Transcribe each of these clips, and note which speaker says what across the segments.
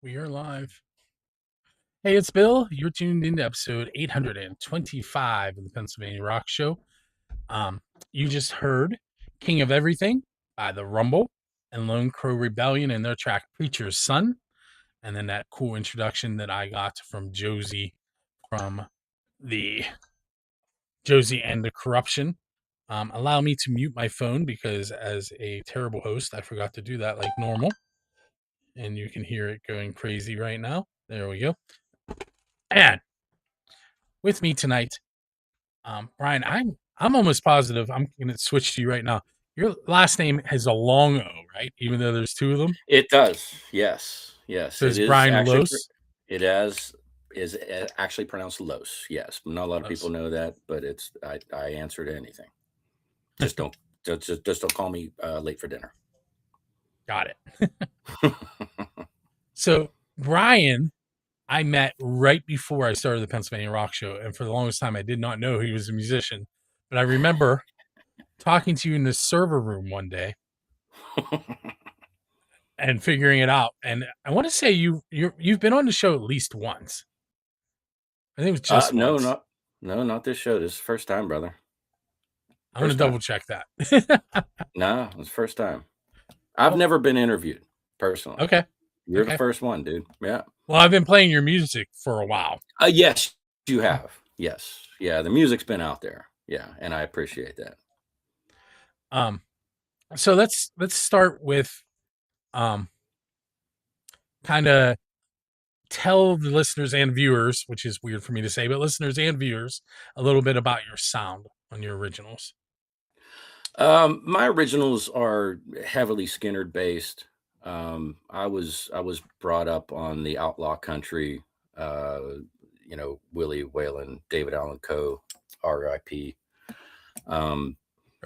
Speaker 1: We are live. Hey, it's Bill. You're tuned into episode 825 of the Pennsylvania Rock Show. You just heard King of Everything by The Rumble and Lone Crow Rebellion and their track Preacher's Son. And then that cool introduction that I got from Josie from the Josie and the Corruption. Allow me to mute my phone because as a terrible host, I forgot to do that like normal. And you can hear it going crazy right now. There we go. And with me tonight, Brian, I'm almost positive I'm going to switch to you right now. Your last name has a long O, right? Even though there's two of them.
Speaker 2: It does. Yes.
Speaker 1: So
Speaker 2: It
Speaker 1: it's
Speaker 2: is
Speaker 1: Brian
Speaker 2: actually
Speaker 1: Loosz.
Speaker 2: it is actually pronounced Los. Yes. Not a lot of people know that, but it's I answer to anything. Just don't call me late for dinner.
Speaker 1: Got it. So Brian, I met right before I started the Pennsylvania Rock Show, and for the longest time I did not know he was a musician. But I remember talking to you in the server room one day and figuring it out. And I want to say you've been on the show at least once. I think it was just once.
Speaker 2: Not this show. This is the first time, brother.
Speaker 1: I'm going to double check that.
Speaker 2: No, it's the first time. I've never been interviewed personally.
Speaker 1: Okay.
Speaker 2: You're the first one, dude. Yeah.
Speaker 1: Well, I've been playing your music for a while.
Speaker 2: Yes, you have. Yes. Yeah, the music's been out there. Yeah, and I appreciate that.
Speaker 1: So let's start with kind of tell the listeners and viewers, which is weird for me to say, but listeners and viewers a little bit about your sound on your originals.
Speaker 2: My originals are heavily Skynyrd based. I was brought up on the outlaw country, Willie Whalen, David Allan Coe, R.I.P.
Speaker 1: Are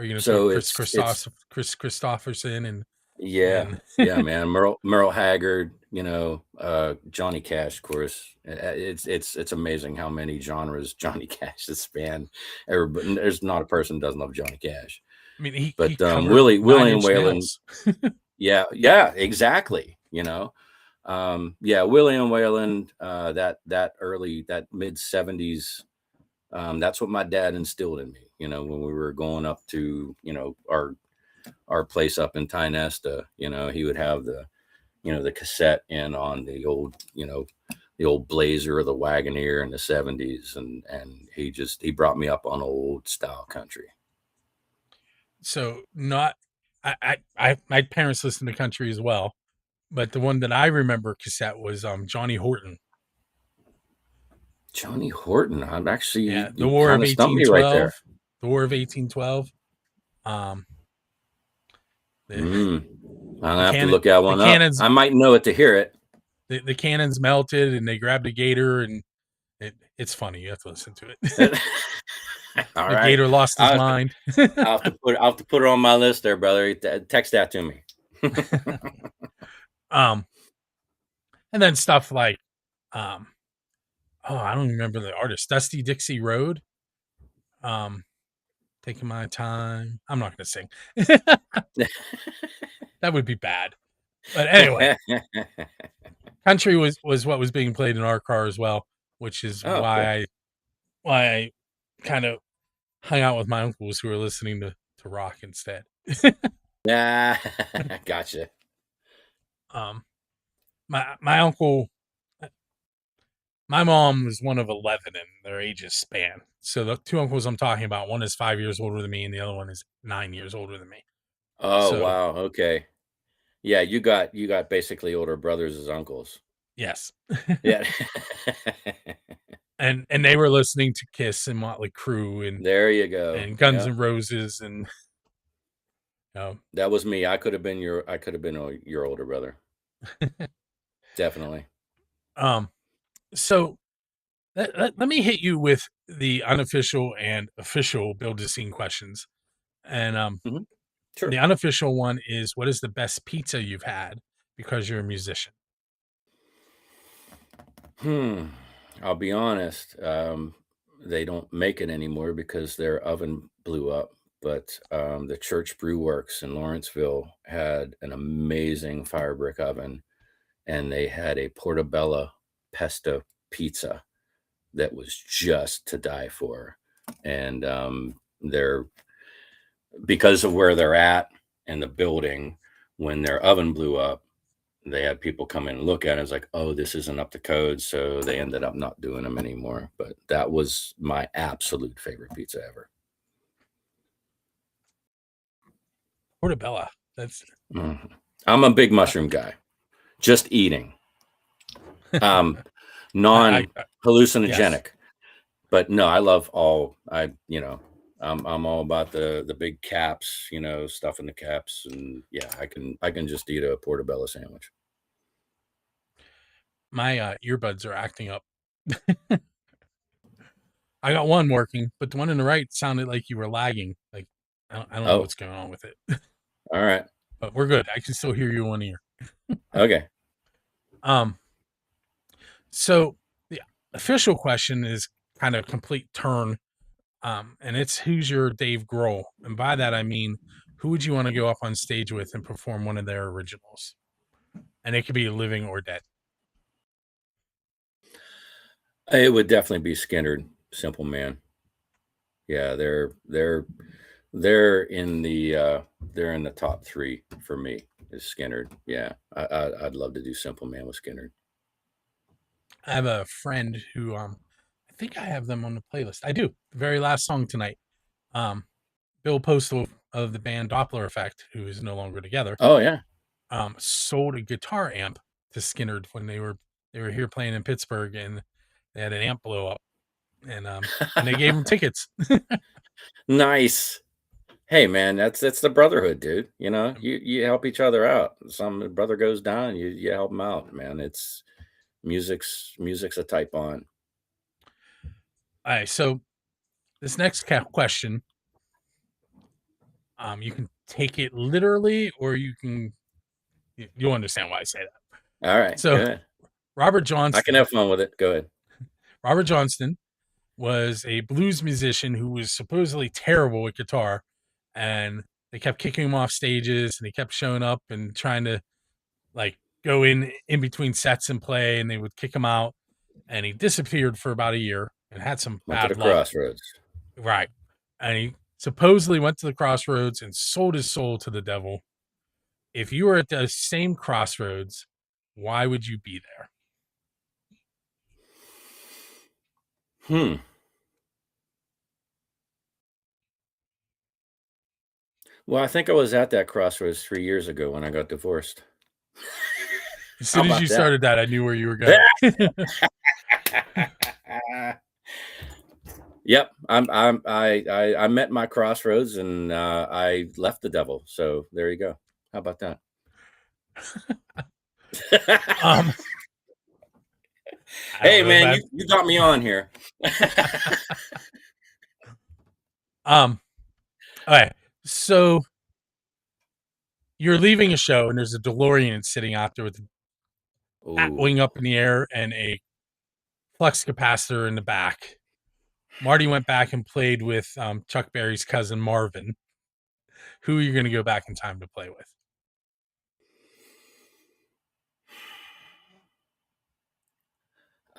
Speaker 1: you going to say Chris Christopherson and
Speaker 2: man, Merle Haggard, Johnny Cash, of course. It's amazing how many genres Johnny Cash has spanned. Everybody, there's not a person who doesn't love Johnny Cash.
Speaker 1: I mean,
Speaker 2: Willie and Whalen, yeah, exactly. Willie and Whalen, that mid 70s, that's what my dad instilled in me. When we were going up to our place up in Tynesta, he would have the cassette in on the old Blazer or the Wagoneer in the 70s, and he brought me up on old style country.
Speaker 1: So my parents listened to country as well, but the one that I remember cassette was Johnny Horton.
Speaker 2: Johnny Horton. I'm actually
Speaker 1: the War of 1812. Right there. The War of 1812.
Speaker 2: I'll have to look that one up. I might know it to hear it.
Speaker 1: The cannons melted and they grabbed a gator, and it's funny. You have to listen to it.
Speaker 2: All
Speaker 1: the
Speaker 2: right.
Speaker 1: gator lost his mind.
Speaker 2: I'll have to put it on my list there, brother. Text that to me.
Speaker 1: And then stuff like, I don't remember the artist. Dusty Dixie Road. Taking my time. I'm not going to sing. That would be bad. But anyway, country was what was being played in our car as well, which is why I kind of hung out with my uncles who were listening to rock instead.
Speaker 2: Yeah, gotcha.
Speaker 1: My uncle, my mom was one of 11 and their ages span. So the two uncles I'm talking about, one is 5 years older than me and the other one is 9 years older than me.
Speaker 2: Oh, wow. Okay. Yeah, you got basically older brothers as uncles.
Speaker 1: Yes.
Speaker 2: Yeah.
Speaker 1: and they were listening to Kiss and Motley Crue and
Speaker 2: there you go.
Speaker 1: And Guns N' Roses and
Speaker 2: that was me. I could have been your older brother. Definitely.
Speaker 1: So let me hit you with the unofficial and official Build a Scene questions. And
Speaker 2: sure.
Speaker 1: The unofficial one is, what is the best pizza you've had because you're a musician?
Speaker 2: I'll be honest. They don't make it anymore because their oven blew up. But the Church Brew Works in Lawrenceville had an amazing fire brick oven. and they had a portobello pesto pizza that was just to die for. And they're because of where they're at and the building, when their oven blew up, they had people come in and look at it. It's like, oh, this isn't up to code. So they ended up not doing them anymore. But that was my absolute favorite pizza ever.
Speaker 1: Portobello. That's.
Speaker 2: I'm a big mushroom guy. Just eating. Non-hallucinogenic.
Speaker 1: Yes.
Speaker 2: But no, I love all. I'm all about the big caps, stuff in the caps, and yeah, I can just eat a portobello sandwich.
Speaker 1: My earbuds are acting up. I got one working, but the one on the right sounded like you were lagging. Like I don't know what's going on with it.
Speaker 2: All right.
Speaker 1: But we're good. I can still hear you one ear.
Speaker 2: Okay.
Speaker 1: So the official question is kind of complete turn. And it's who's your Dave Grohl? And by that I mean who would you want to go up on stage with and perform one of their originals? And it could be living or dead.
Speaker 2: It would definitely be Skynyrd, Simple Man. Yeah, they're in the top 3 for me. Is Skynyrd. Yeah, I'd love to do Simple Man with Skynyrd.
Speaker 1: I have a friend who I think I have them on the playlist. I do. The very last song tonight. Bill Postal of the band Doppler Effect, who is no longer together.
Speaker 2: Oh yeah.
Speaker 1: Sold a guitar amp to Skynyrd when they were here playing in Pittsburgh, and they had an amp blow up, and they gave him tickets.
Speaker 2: Nice. Hey man, that's the brotherhood, dude. You help each other out. Some brother goes down, you help him out, man. It's music's a tight bond.
Speaker 1: All right, so this next question, you can take it literally, or you'll understand why I say that.
Speaker 2: All right,
Speaker 1: So
Speaker 2: go ahead.
Speaker 1: Robert Johnston.
Speaker 2: I can have fun with it. Go ahead.
Speaker 1: Robert Johnston was a blues musician who was supposedly terrible at guitar, and they kept kicking him off stages, and he kept showing up and trying to like go in between sets and play, and they would kick him out, and he disappeared for about a year and had some
Speaker 2: Went to the
Speaker 1: bad luck.
Speaker 2: Crossroads.
Speaker 1: Right. And he supposedly went to the Crossroads and sold his soul to the devil. If you were at the same Crossroads, why would you be there?
Speaker 2: Well, I think I was at that Crossroads 3 years ago when I got divorced.
Speaker 1: As soon as you started that, I knew where you were going.
Speaker 2: Yep, I met my Crossroads, and I left the devil. So there you go. How about that? Hey man, you got me on here.
Speaker 1: All right, so you're leaving a show, and there's a DeLorean sitting out there with the bat wing up in the air and a flux capacitor in the back. Marty went back and played with Chuck Berry's cousin Marvin. Who are you going to go back in time to play with?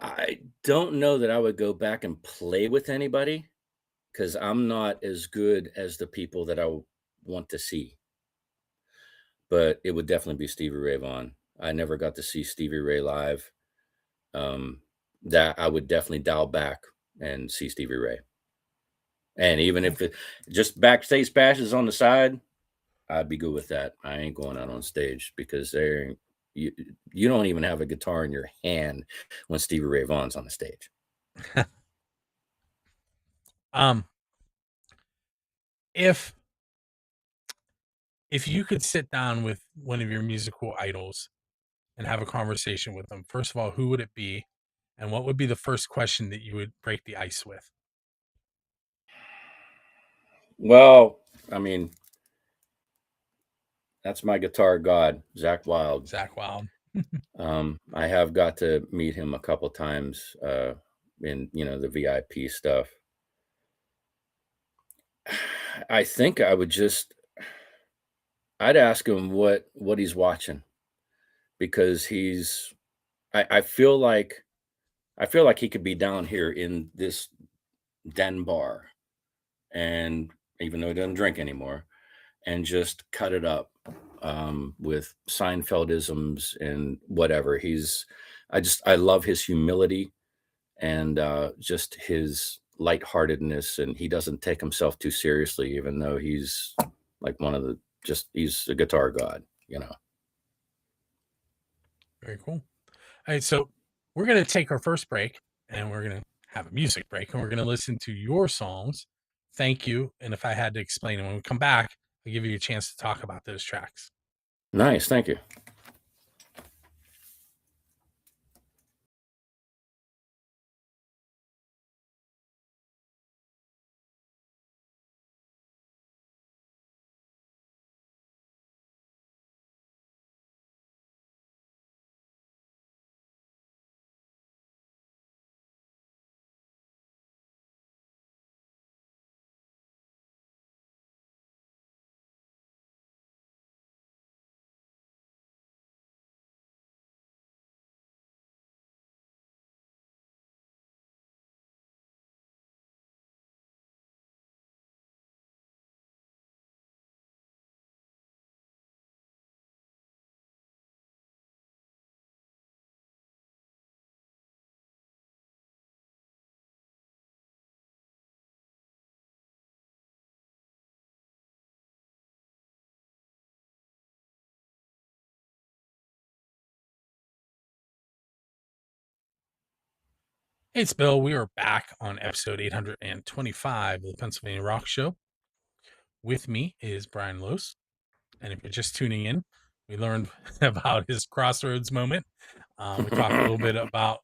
Speaker 2: I don't know that I would go back and play with anybody, because I'm not as good as the people that I want to see. But it would definitely be Stevie Ray Vaughan. I never got to see Stevie Ray live. That I would definitely dial back and see Stevie Ray. And even if it just backstage passes on the side, I'd be good with that. I ain't going out on stage, because you don't even have a guitar in your hand when Stevie Ray Vaughan's on the stage.
Speaker 1: If you could sit down with one of your musical idols and have a conversation with them, first of all, who would it be? And what would be the first question that you would break the ice with?
Speaker 2: Well, I mean, that's my guitar god, Zakk Wylde.
Speaker 1: Zakk Wylde.
Speaker 2: I have got to meet him a couple times in the VIP stuff. I think I'd ask him what he's watching, because I feel like he could be down here in this den bar, and even though he doesn't drink anymore, and just cut it up with Seinfeldisms and whatever. I love his humility and just his lightheartedness, and he doesn't take himself too seriously, even though he's like he's a guitar god, you know.
Speaker 1: Very cool. All right, so we're going to take our first break, and we're going to have a music break, and we're going to listen to your songs. Thank you. And if I had to explain it when we come back, I'll give you a chance to talk about those tracks.
Speaker 2: Nice, thank you.
Speaker 1: Hey, it's Bill. We are back on episode 825 of the Pennsylvania Rock Show. With me is Brian Loosz. And if you're just tuning in, we learned about his Crossroads moment. We talked a little bit about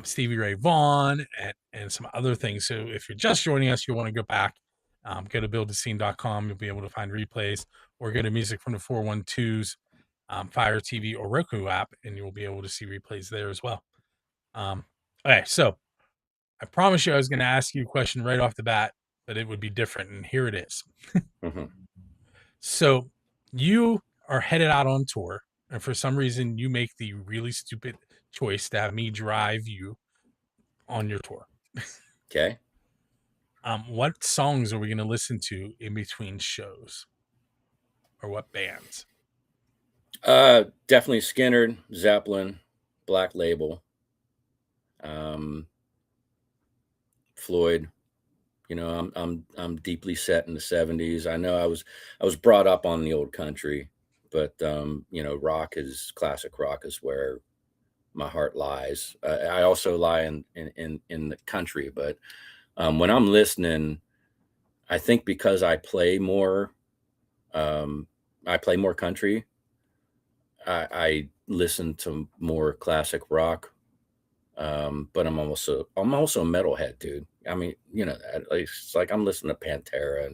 Speaker 1: Stevie Ray Vaughan and some other things. So if you're just joining us, you'll want to go back, go to buildascene.com. You'll be able to find replays, or go to Music from the 412's Fire TV or Roku app, and you'll be able to see replays there as well. Okay, so I promise you I was going to ask you a question right off the bat, but it would be different, and here it is. So you are headed out on tour, and for some reason you make the really stupid choice to have me drive you on your tour.
Speaker 2: Okay.
Speaker 1: What songs are we going to listen to in between shows, or what bands?
Speaker 2: Definitely Skinner, Zeppelin, Black Label, Floyd. You know, I'm deeply set in the 70s. I know I was brought up on the old country, but you know, classic rock is where my heart lies. I also lie in the country, but when I'm listening, I think because I play more country, I listen to more classic rock. But I'm also a metalhead, dude. I mean, you know, it's like I'm listening to Pantera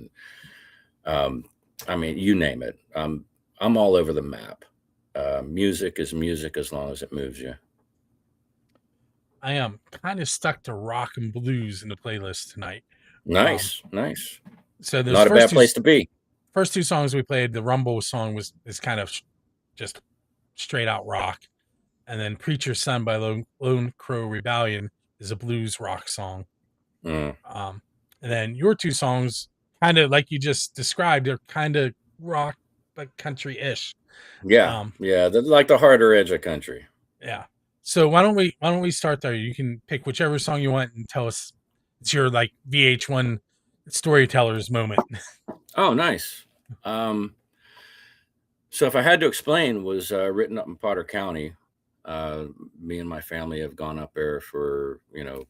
Speaker 2: and I mean, you name it. I'm all over the map. Music is music as long as it moves you.
Speaker 1: I am kind of stuck to rock and blues in the playlist tonight.
Speaker 2: Nice.
Speaker 1: So those
Speaker 2: Not a bad place to be.
Speaker 1: First two songs we played, the Rumble song is kind of just straight out rock. And then Preacher's Son by Lone Crow Rebellion is a blues rock song. And then your two songs, kind of like you just described, they're kind of rock but country-ish.
Speaker 2: Yeah, they're like the harder edge of country.
Speaker 1: Yeah. So why don't we start there? You can pick whichever song you want and tell us it's your like VH1 storyteller's moment.
Speaker 2: Oh, nice. So if I had to explain, was written up in Potter County. Me and my family have gone up there for, you know,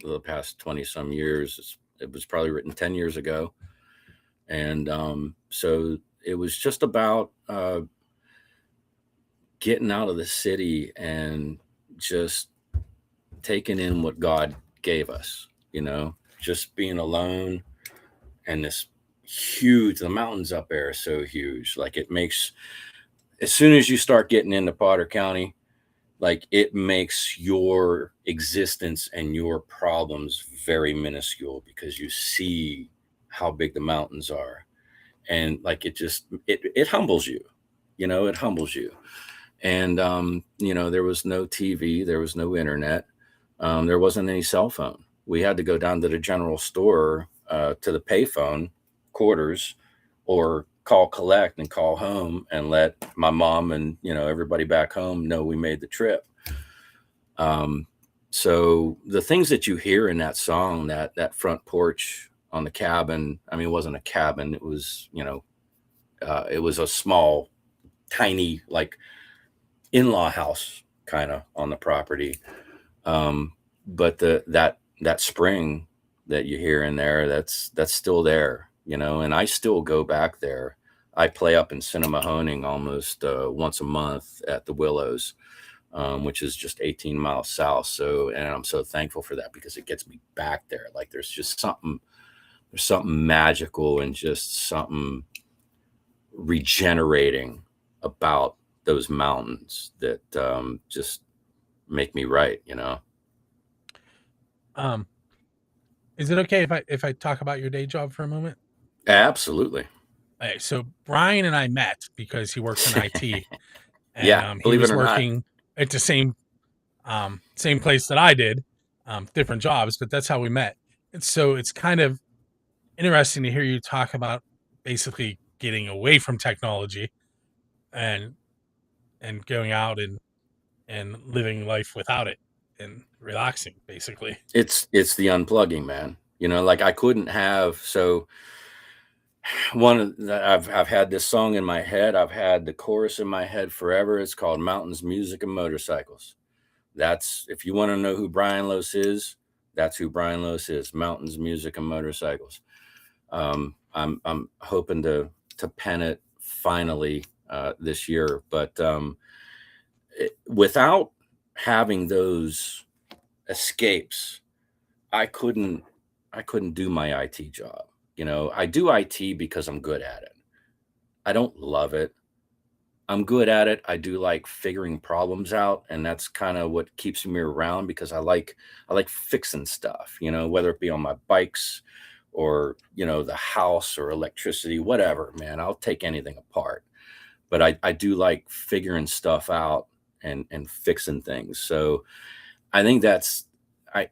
Speaker 2: the past 20 some years. It was probably written 10 years ago. And so it was just about getting out of the city and just taking in what God gave us, you know, just being alone. And the mountains up there are so huge. Like as soon as you start getting into Potter County, like it makes your existence and your problems very minuscule because you see how big the mountains are. And like it humbles you, you know, it humbles you. And there was no TV, there was no internet, there wasn't any cell phone. We had to go down to the general store, to the payphone quarters, or call collect and call home and let my mom and everybody back home know we made the trip. So the things that you hear in that song, that front porch on the cabin, I mean, it wasn't a cabin, it was it was a small, tiny, like, in-law house kind of on the property. But that spring that you hear in there, that's still there, and I still go back there. I play up in Cinemahoning almost once a month at the Willows, which is just 18 miles south. So, and I'm so thankful for that, because it gets me back there. Like, there's something magical and just something regenerating about those mountains that just make me right.
Speaker 1: Is it okay if I talk about your day job for a moment?
Speaker 2: Absolutely.
Speaker 1: Okay, so Brian and I met because he works in IT, and
Speaker 2: Yeah,
Speaker 1: he
Speaker 2: believe it
Speaker 1: was
Speaker 2: or not.
Speaker 1: working at the same place that I did, different jobs, but that's how we met. And so it's kind of interesting to hear you talk about basically getting away from technology and going out and living life without it and relaxing, basically.
Speaker 2: It's the unplugging, man. Like, I couldn't have. So I've had this song in my head. I've had the chorus in my head forever. It's called Mountains, Music, and Motorcycles. That's, if you want to know who Brian Loosz is, that's who Brian Loosz is. Mountains, music, and motorcycles. I'm hoping to pen it finally this year, but without having those escapes, I couldn't do my IT job. I do IT because I'm good at it. I don't love it. I'm good at it. I do like figuring problems out, and that's kind of what keeps me around, because I like fixing stuff, whether it be on my bikes or, the house or electricity, whatever, man. I'll take anything apart. But I do like figuring stuff out and fixing things. So I think that's, I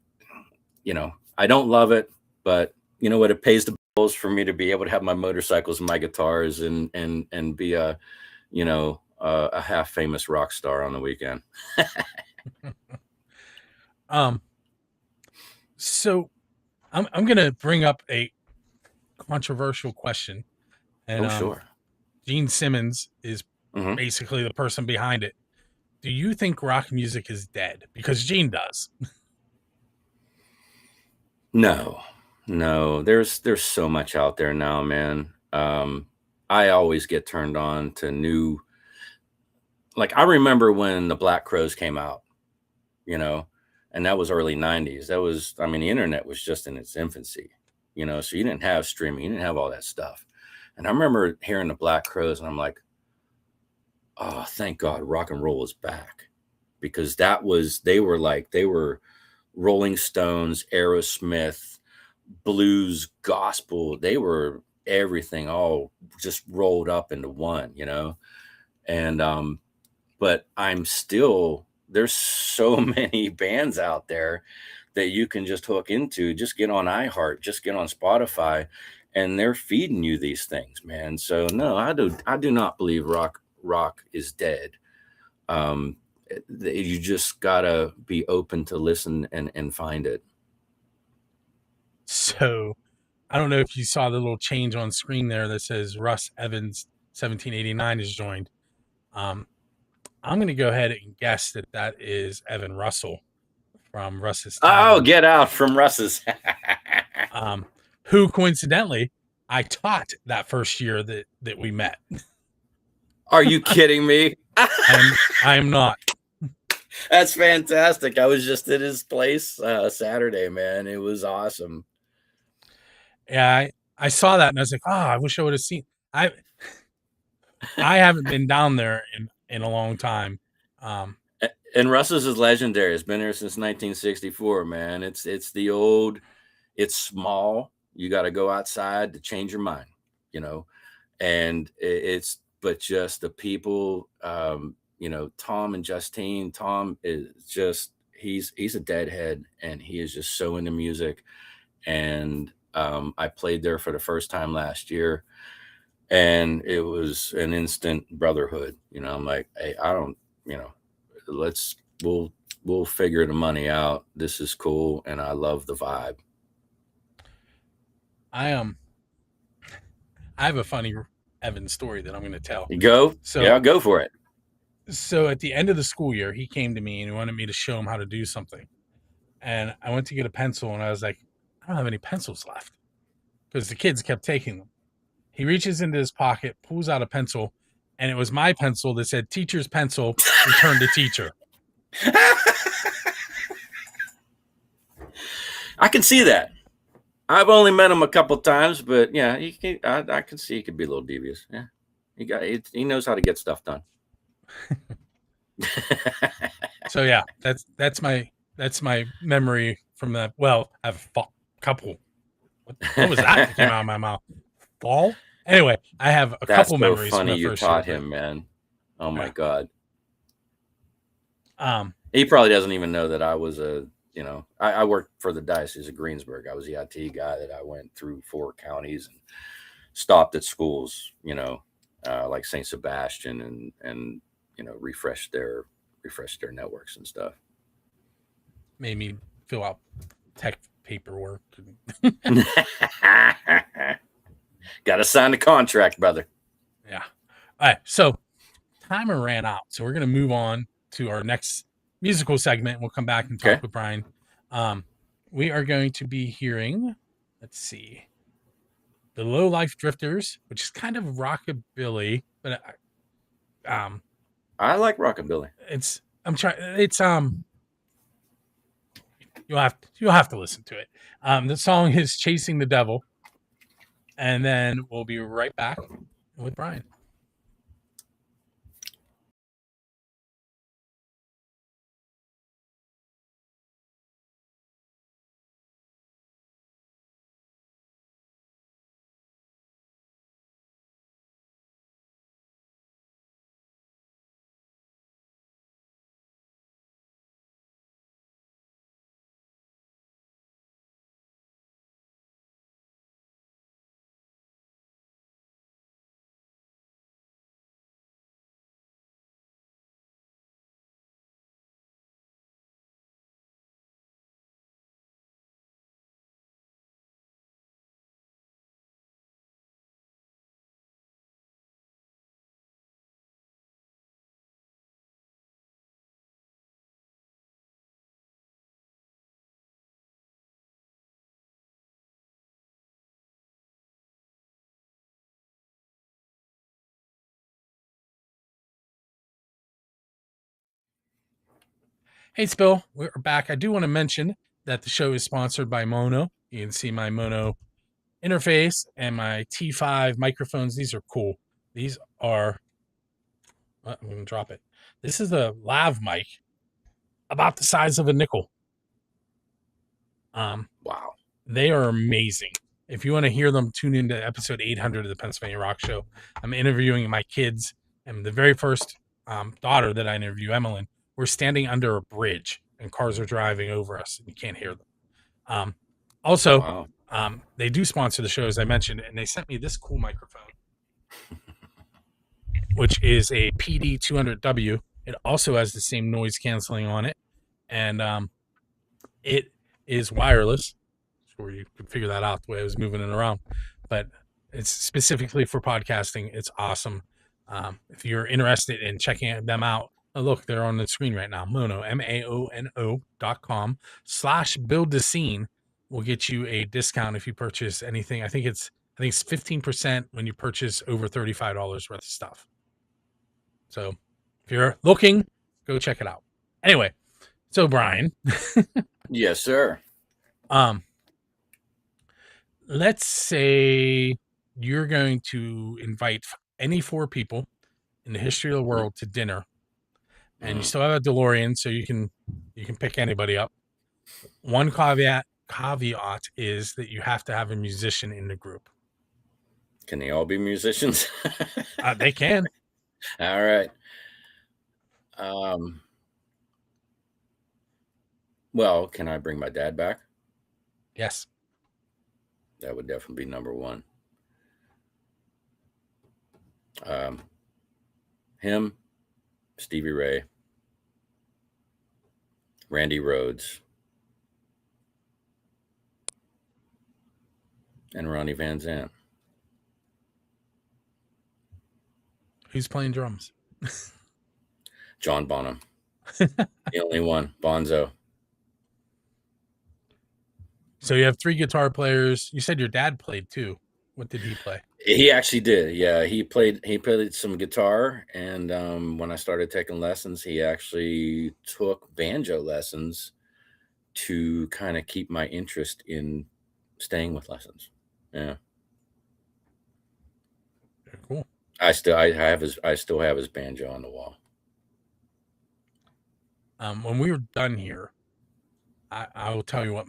Speaker 2: I don't love it, but you know what? It pays the bills for me to be able to have my motorcycles and my guitars and be a half famous rock star on the weekend.
Speaker 1: So I'm gonna bring up a controversial question, and
Speaker 2: Oh, sure.
Speaker 1: Gene Simmons is
Speaker 2: Hmm.
Speaker 1: basically the person behind it. Do you think rock music is dead? Because Gene does.
Speaker 2: No, no, there's so much out there now, man. I always get turned on to new. Like, I remember when the Black Crowes came out, you know, and that was early 90s. That was, I mean, the internet was just in its infancy, so you didn't have streaming, you didn't have all that stuff. And I remember hearing the Black Crowes, and I'm like, oh, thank God rock and roll is back. Because they were Rolling Stones, Aerosmith, blues, gospel. They were everything all just rolled up into one. And but there's so many bands out there that you can just hook into. Just get on iHeart, just get on Spotify, and they're feeding you these things, man. So no, I do not believe rock is dead. um you just gotta be open to listen and find it.
Speaker 1: So I don't know if you saw the little change on screen there that says Russ Evans 1789 is joined. Um, I'm going to go ahead and guess that that is Evan Russell from Russ's
Speaker 2: Oh,
Speaker 1: Tavern,
Speaker 2: get out from Russ's.
Speaker 1: who coincidentally I taught that first year that we met.
Speaker 2: Are you kidding me?
Speaker 1: I am not.
Speaker 2: That's fantastic. I was just at his place Saturday, man. It was awesome.
Speaker 1: Yeah, I saw that and I was like, oh, I wish I would have seen. I I haven't been down there in a long time. Um,
Speaker 2: And Russ's is legendary. It's been there since 1964, man. It's small. You got to go outside to change your mind, you know. And but just the people, Tom and Justine. Tom is just he's a deadhead, and he is just so into music. And I played there for the first time last year, and it was an instant brotherhood. I'm like, hey, I don't, we'll figure the money out. This is cool, and I love the vibe.
Speaker 1: I have a funny Evan story that I'm going to tell.
Speaker 2: Go for it.
Speaker 1: So at the end of the school year, he came to me and he wanted me to show him how to do something. And I went to get a pencil, and I was like, I don't have any pencils left, because the kids kept taking them. He reaches into his pocket, pulls out a pencil, and it was my pencil that said teacher's pencil, return to teacher.
Speaker 2: I can see that. I've only met him a couple times, but yeah, I can see he could be a little devious. Yeah, he knows how to get stuff done.
Speaker 1: So yeah, that's my memory from that. Well, I have a couple. What was that came out of my mouth? Fall? Anyway, I have a couple memories.
Speaker 2: That's so funny you taught him, man. Oh my God. He probably doesn't even know that I was I worked for the Diocese of Greensburg. I was the IT guy that I went through 4 counties and stopped at schools, like St. Sebastian and refreshed their networks and stuff.
Speaker 1: Made me fill out tech paperwork.
Speaker 2: Got to sign the contract, brother.
Speaker 1: Yeah. All right. So timer ran out. So we're going to move on to our next musical segment. We'll come back and talk with Brian. We are going to be hearing, let's see, the Low Life Drifters, which is kind of rockabilly, but
Speaker 2: I like rockabilly.
Speaker 1: You'll have to listen to it. The song is Chasing the Devil. And then we'll be right back with Brian. Hey, Spill, we're back. I do want to mention that the show is sponsored by Mono. You can see my Mono interface and my T5 microphones. These are cool. These are, I'm going to drop it. This is a lav mic about the size of a nickel.
Speaker 2: Wow.
Speaker 1: They are amazing. If you want to hear them, tune into episode 800 of the Pennsylvania Rock Show. I'm interviewing my kids, and the very first daughter that I interview, Emmeline, we're standing under a bridge and cars are driving over us and you can't hear them. Also, they do sponsor the show, as I mentioned, and they sent me this cool microphone, which is a PD200W. It also has the same noise canceling on it, and it is wireless. Sure, you could figure that out the way I was moving it around, but it's specifically for podcasting. It's awesome. If you're interested in checking them out, look, they're on the screen right now. Mono, MAONO.com/build-the-scene will get you a discount if you purchase anything. I think it's 15% when you purchase over $35 worth of stuff. So if you're looking, go check it out. Anyway, so Brian.
Speaker 2: Yes, sir.
Speaker 1: Let's say you're going to invite any 4 people in the history of the world to dinner, and you still have a DeLorean, so you can pick anybody up. One caveat is that you have to have a musician in the group.
Speaker 2: Can they all be musicians?
Speaker 1: They can.
Speaker 2: All right. Um, well, can I bring my dad back?
Speaker 1: Yes.
Speaker 2: That would definitely be number one. Um, him, Stevie Ray, Randy Rhoads, and Ronnie Van Zant.
Speaker 1: Who's playing drums?
Speaker 2: John Bonham. The only one. Bonzo.
Speaker 1: So you have 3 guitar players. You said your dad played too. What did he play?
Speaker 2: He actually did. Yeah, he played some guitar, and when I started taking lessons, he actually took banjo lessons to kind of keep my interest in staying with lessons. Yeah.
Speaker 1: Very cool.
Speaker 2: I still have his banjo on the wall.
Speaker 1: When we were done here, I will tell you what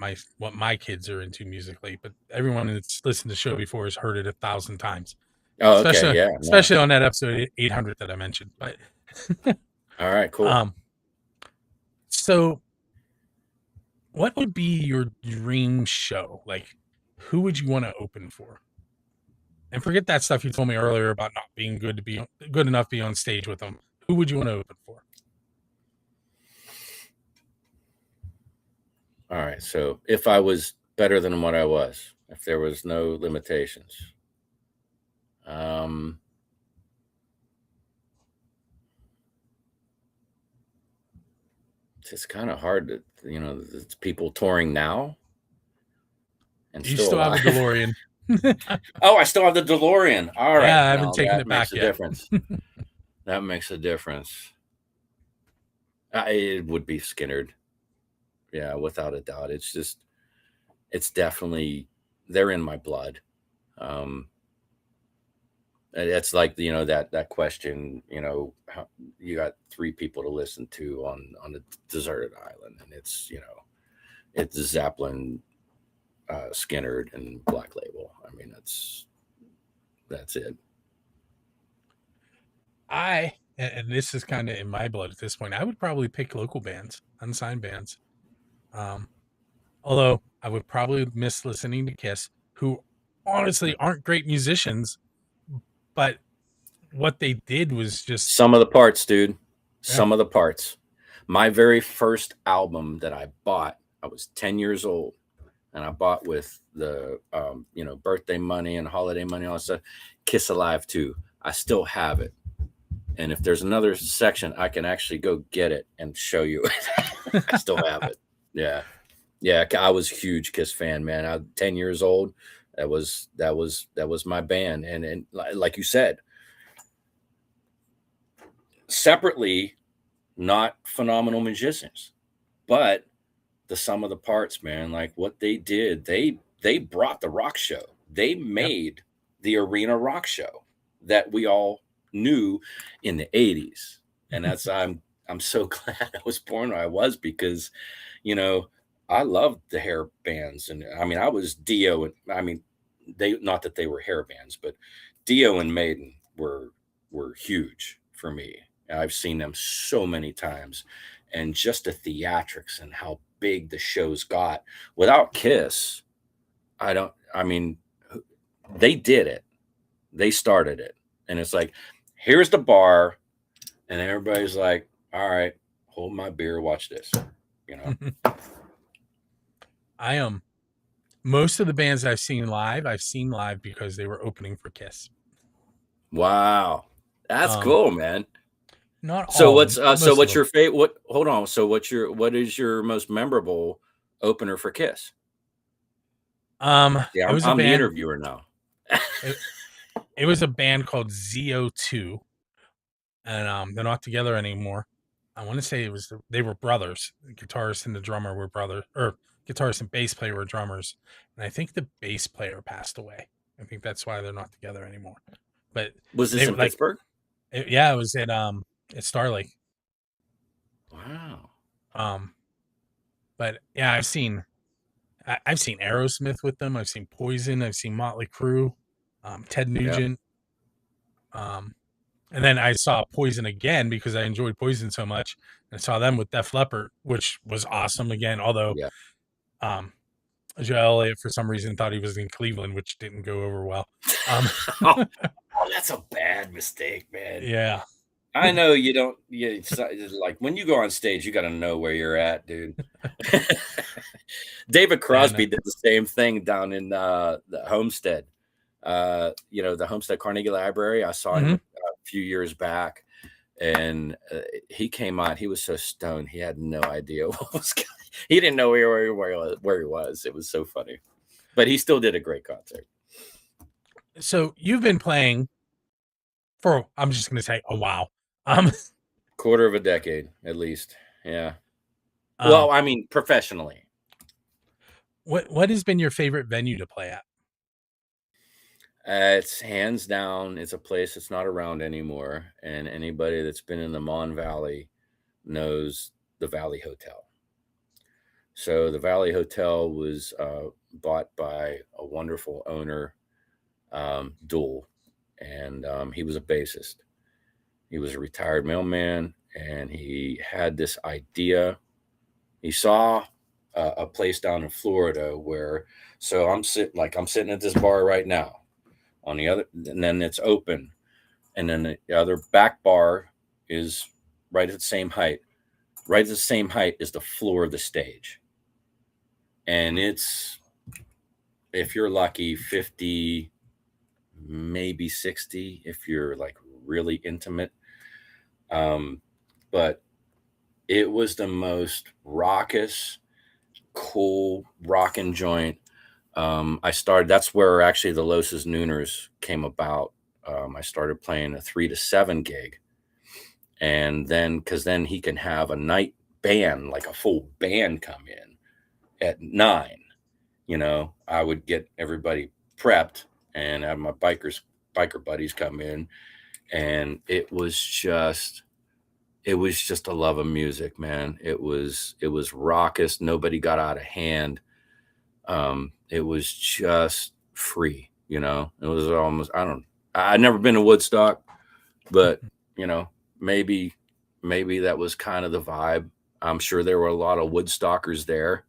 Speaker 1: my kids are into musically, but everyone that's listened to the show before has heard it 1,000 times,
Speaker 2: Oh, okay.
Speaker 1: especially
Speaker 2: Yeah. No.
Speaker 1: especially on that episode 800 that I mentioned. But
Speaker 2: All right. Cool.
Speaker 1: So what would be your dream show? Like, who would you want to open for? And forget that stuff you told me earlier about not being good enough to be on stage with them. Who would you want to open for?
Speaker 2: All right. So if I was better than what I was, if there was no limitations, it's kind of hard to, it's people touring now and
Speaker 1: You
Speaker 2: still
Speaker 1: still have a
Speaker 2: alive.
Speaker 1: DeLorean.
Speaker 2: Oh, I still have the DeLorean. All right.
Speaker 1: Yeah, I haven't
Speaker 2: No,
Speaker 1: taken
Speaker 2: that
Speaker 1: it
Speaker 2: makes
Speaker 1: back
Speaker 2: a
Speaker 1: yet.
Speaker 2: difference. That makes a difference. It would be Skinnerd. Yeah, without a doubt. It's definitely, they're in my blood. It's like, that question, how, you got 3 people to listen to on a deserted island, and it's Zeppelin, Skinnerd, and Black Label. I mean, that's it.
Speaker 1: And this is kind of in my blood at this point, I would probably pick local bands, unsigned bands. Although I would probably miss listening to Kiss, who honestly aren't great musicians, but what they did was just,
Speaker 2: Some of the parts, dude.
Speaker 1: yeah.
Speaker 2: Some of the parts. My very first album that I bought, I was 10 years old, and I bought with the birthday money and holiday money, all that stuff. Kiss Alive 2. I still have it. And if there's another section, I can actually go get it and show you. I still have it. Yeah. Yeah. I was a huge Kiss fan, man. I was 10 years old. That was my band. And like you said, separately, not phenomenal musicians, but the sum of the parts, man, like what they did, they brought the rock show. They made the arena rock show that we all knew in the 80s. And that's I'm so glad I was born where I was, because I loved the hair bands. And I mean, I was Dio, and I mean, they, not that they were hair bands, but Dio and Maiden were huge for me. I've seen them so many times, and just the theatrics and how big the shows got. Without Kiss, I mean, they did it. They started it. And it's like, here's the bar, and everybody's like, all right, hold my beer, watch this.
Speaker 1: I am. Most of the bands I've seen live because they were opening for Kiss.
Speaker 2: Wow. That's cool, man.
Speaker 1: Not
Speaker 2: So
Speaker 1: all.
Speaker 2: what's your favorite? Hold on. So what is your most memorable opener for Kiss?
Speaker 1: Yeah,
Speaker 2: I'm the interviewer now.
Speaker 1: It was a band called ZO2, and they're not together anymore. I want to say they were brothers. The guitarist and the drummer were brothers, or guitarist and bass player were drummers. And I think the bass player passed away. I think that's why they're not together anymore. But
Speaker 2: was this in Pittsburgh?
Speaker 1: It was at Starlake.
Speaker 2: Wow.
Speaker 1: But yeah, I've seen Aerosmith with them. I've seen Poison. I've seen Motley Crue, Ted Nugent. And then I saw Poison again because I enjoyed Poison so much. I saw them with Def Leppard, which was awesome again. Although
Speaker 2: Yeah.
Speaker 1: um, Joe Elliott, for some reason, thought he was in Cleveland, which didn't go over well.
Speaker 2: Oh, that's a bad mistake, man.
Speaker 1: Yeah.
Speaker 2: I know you don't. It's like when you go on stage, you got to know where you're at, dude. David Crosby did the same thing down in the Homestead. The Homestead Carnegie Library. I saw him a few years back, and he came out. He was so stoned, he had no idea what was going. He didn't know where he was. It was so funny, but he still did a great concert.
Speaker 1: So you've been playing for, I'm just going to say, a while.
Speaker 2: Quarter of a decade, at least. Yeah. Well, I mean, professionally.
Speaker 1: What has been your favorite venue to play at?
Speaker 2: It's hands down. It's a place that's not around anymore, and anybody that's been in the Mon Valley knows the Valley Hotel. So the Valley Hotel was bought by a wonderful owner, Duel, and he was a bassist. He was a retired mailman, and he had this idea. He saw a place down in Florida where, so I'm sitting at this bar right now on the other, and then it's open. And then the other back bar is right at the same height. Right at the same height is the floor of the stage. And it's, if you're lucky, 50, maybe 60, if you're like really intimate. But it was the most raucous, cool rockin' joint. That's where actually the Loos's Nooners came about. I started playing a 3 to 7 gig. And then, because then he can have a night band, like a full band come in at 9. I would get everybody prepped and have my biker buddies come in. And it was just a love of music, man. It was raucous. Nobody got out of hand. It was just free, it was almost, I'd never been to Woodstock, but maybe that was kind of the vibe. I'm sure there were a lot of Woodstockers there,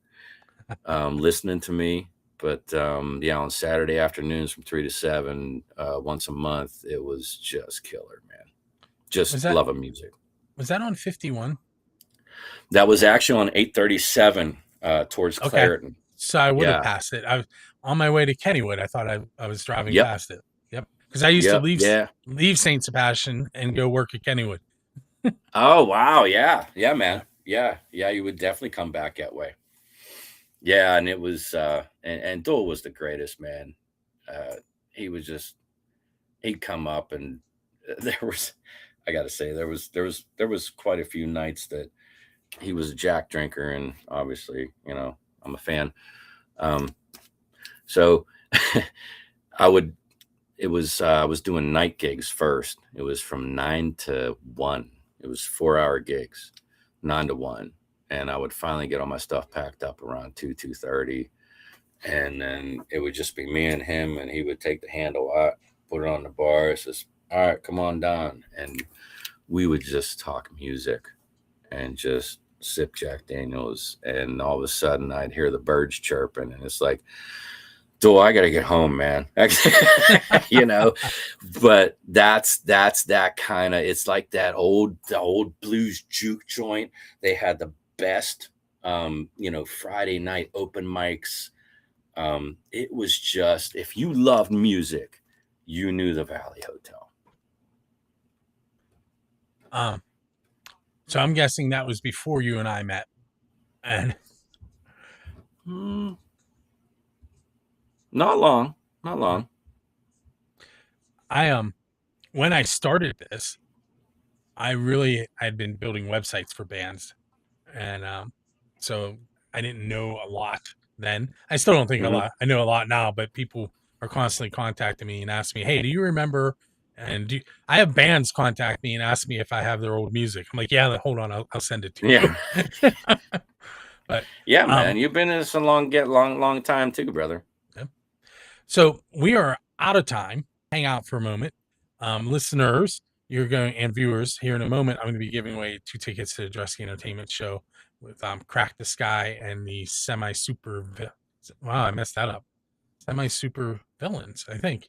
Speaker 2: listening to me, but, on Saturday afternoons from 3 to 7, once a month, it was just killer, man. Just love of music.
Speaker 1: Was that on 51?
Speaker 2: That was actually on 837, towards Clareton.
Speaker 1: So I would have passed it. I was on my way to Kennywood. I thought I was driving past it. Yep. Because I used to leave St. Sebastian and go work at Kennywood.
Speaker 2: Oh, wow. Yeah. Yeah, man. Yeah. You would definitely come back that way. Yeah. And it was, and Duel was the greatest, man. He'd come up, and I got to say, there was quite a few nights that he was a Jack drinker, and obviously, I'm a fan. So I was doing night gigs first. It was from 9 to 1. It was 4-hour gigs, 9 to 1. And I would finally get all my stuff packed up around 2:30. And then it would just be me and him, and he would take the handle out, put it on the bar, says, "All right, come on down." And we would just talk music and just sip Jack Daniels, and all of a sudden I'd hear the birds chirping, and it's like, "Dude, I gotta get home, man." But that's that kind of, it's like the old blues juke joint. They had the best Friday night open mics. It was just, if you loved music, you knew the Valley Hotel.
Speaker 1: So I'm guessing that was before you and I met. And
Speaker 2: not long.
Speaker 1: When I started this, I'd been building websites for bands, and so I didn't know a lot then. I still don't think a lot. I know a lot now, but people are constantly contacting me and asking me, "Hey, do you remember?" And I have bands contact me and ask me if I have their old music. I'm like, "Yeah, hold on, I'll send it to you." But
Speaker 2: yeah, man, you've been in this a long time too, brother.
Speaker 1: Yeah. So we are out of time. Hang out for a moment. Listeners, you're going, and viewers, here in a moment, I'm going to be giving away 2 tickets to the Dressy Entertainment show with Crack the Sky and the Semi Super. Wow, I messed that up. Semi Super Villains, I think.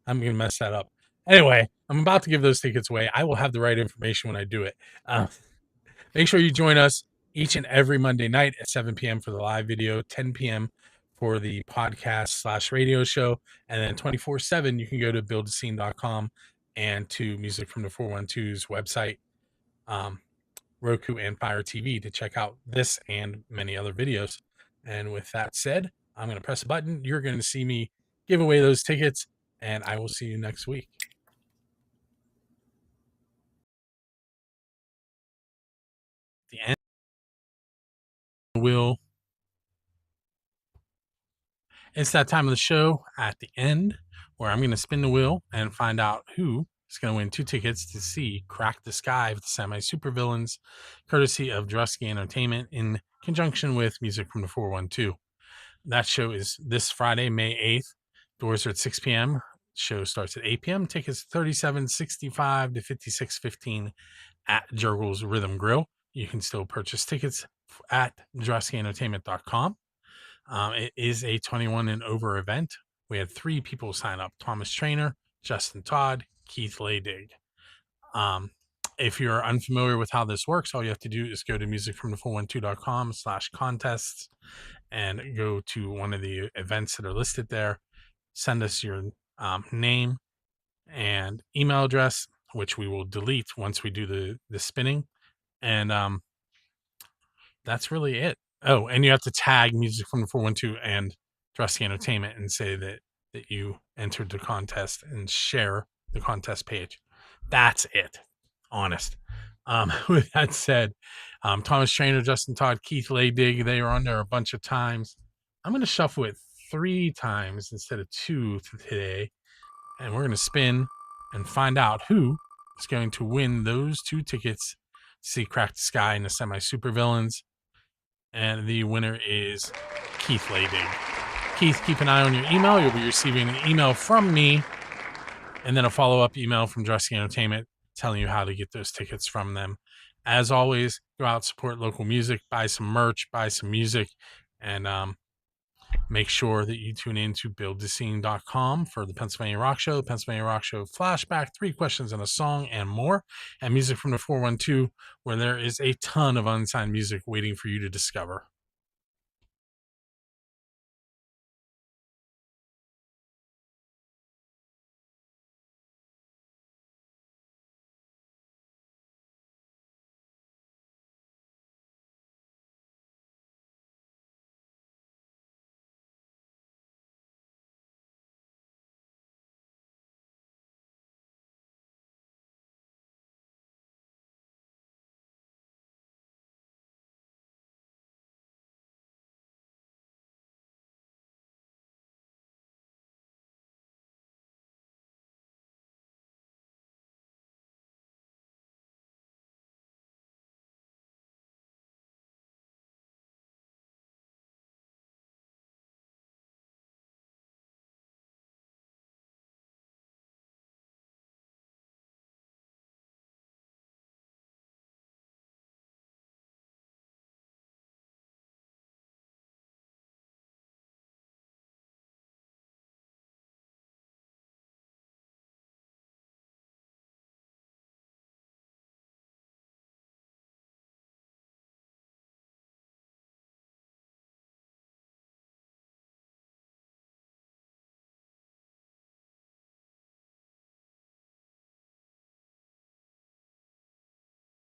Speaker 1: I'm going to mess that up. Anyway, I'm about to give those tickets away. I will have the right information when I do it. Make sure you join us each and every Monday night at 7 p.m. for the live video, 10 p.m. for the podcast / radio show, and then 24/7 you can go to buildascene.com and to Music from the 412's website, Roku and Fire TV to check out this and many other videos. And with that said, I'm going to press a button. You're going to see me give away those tickets, and I will see you next week. The end will. It's that time of the show at the end where I'm going to spin the wheel and find out who is going to win 2 tickets to see Crack the Sky with the Semi Super Villains, courtesy of Drusky Entertainment in conjunction with Music from the 412. That show is this Friday, May 8th. Doors are at 6 p.m. Show starts at 8 p.m. Tickets $37.65 to $56.15 at Jurgles Rhythm Grill. You can still purchase tickets at DruskyEntertainment.com. It is a 21 and over event. We had 3 people sign up: Thomas Trainer, Justin Todd, Keith Laydig. If you're unfamiliar with how this works, all you have to do is go to musicfromthe412.com/contests and go to one of the events that are listed there. Send us your name and email address, which we will delete once we do the spinning. And that's really it. Oh, and you have to tag Music from the 412 and Dressy Entertainment and say that you entered the contest and share the contest page. That's it. Honest. With that said, Thomas Trainer, Justin Todd, Keith Laydig, they are on there a bunch of times. I'm going to shuffle it 3 times instead of 2 today. And we're going to spin and find out who is going to win those 2 tickets to see Crack the Sky and the Semi Super Villains. And the winner is Keith Laydig. Keith, keep an eye on your email. You'll be receiving an email from me and then a follow-up email from Dressy Entertainment telling you how to get those tickets from them. As always, go out, support local music, buy some merch, buy some music, and make sure that you tune in to buildthescene.com for the Pennsylvania Rock Show, the Pennsylvania Rock Show Flashback, 3 questions and a song, and more, and Music from the 412, where there is a ton of unsigned music waiting for you to discover.